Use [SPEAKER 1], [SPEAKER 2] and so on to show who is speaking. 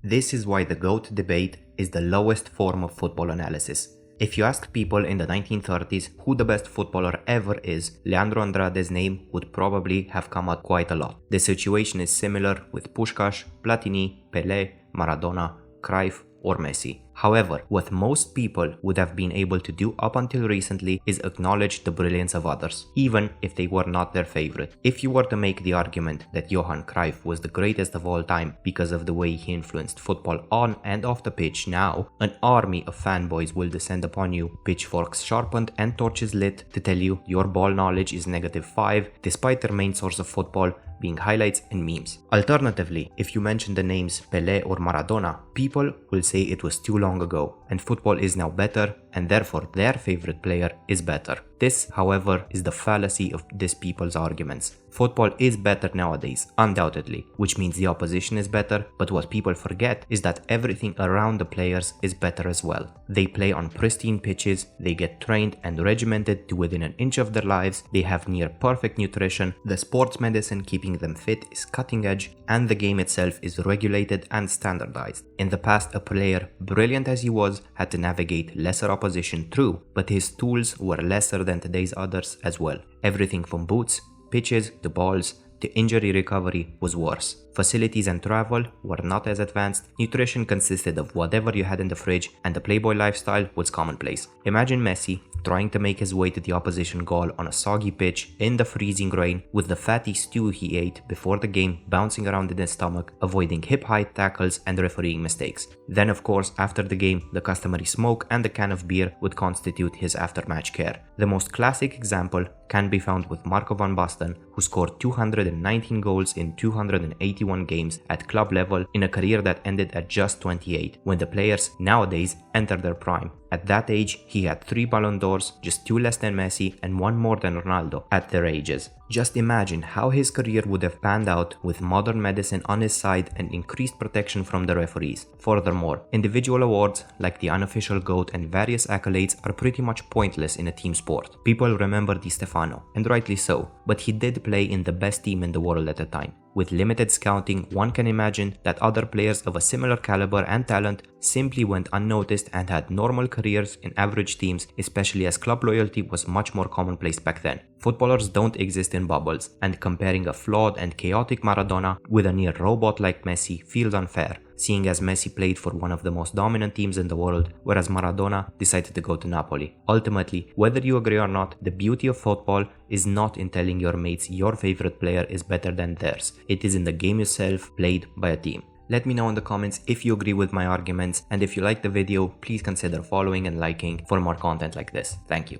[SPEAKER 1] This is why the GOAT debate is the lowest form of football analysis. If you ask people in the 1930s who the best footballer ever is, Leandro Andrade's name would probably have come out quite a lot. The situation is similar with Puskás, Platini, Pele, Maradona, Cruyff, or Messi. However, what most people would have been able to do up until recently is acknowledge the brilliance of others, even if they were not their favorite. If you were to make the argument that Johan Cruyff was the greatest of all time because of the way he influenced football on and off the pitch now, an army of fanboys will descend upon you, pitchforks sharpened and torches lit to tell you your ball knowledge is -5 despite their main source of football being highlights and memes. Alternatively, if you mention the names Pelé or Maradona, people will say it was too long ago and football is now better and therefore their favorite player is better. This, however, is the fallacy of these people's arguments. Football is better nowadays, undoubtedly, which means the opposition is better, but what people forget is that everything around the players is better as well. They play on pristine pitches, they get trained and regimented to within an inch of their lives, they have near perfect nutrition, the sports medicine keeping them fit is cutting edge, and the game itself is regulated and standardized. In the past, a player, brilliant as he was, had to navigate lesser opposition, true, but his tools were lesser than today's others as well. Everything from boots, pitches, to balls, to injury recovery was worse. Facilities and travel were not as advanced, nutrition consisted of whatever you had in the fridge, and the playboy lifestyle was commonplace. Imagine Messi trying to make his way to the opposition goal on a soggy pitch in the freezing rain with the fatty stew he ate before the game bouncing around in his stomach, avoiding hip-high tackles and refereeing mistakes. Then of course, after the game, the customary smoke and the can of beer would constitute his after-match care. The most classic example can be found with Marco van Basten, who scored 219 goals in 281 games at club level in a career that ended at just 28, when the players nowadays enter their prime. At that age, he had 3 Ballon d'Ors, just 2 less than Messi and 1 more than Ronaldo at their ages. Just imagine how his career would have panned out with modern medicine on his side and increased protection from the referees. Furthermore, individual awards like the unofficial GOAT and various accolades are pretty much pointless in a team sport. People remember Di Stefano, and rightly so, but he did play in the best team in the world at the time. With limited scouting, one can imagine that other players of a similar caliber and talent simply went unnoticed and had normal careers in average teams, especially as club loyalty was much more commonplace back then. Footballers don't exist in bubbles, and comparing a flawed and chaotic Maradona with a near robot like Messi feels unfair, seeing as Messi played for one of the most dominant teams in the world, whereas Maradona decided to go to Napoli. Ultimately, whether you agree or not, the beauty of football is not in telling your mates your favorite player is better than theirs. It is in the game itself, played by a team. Let me know in the comments if you agree with my arguments, and if you like the video, please consider following and liking for more content like this. Thank you.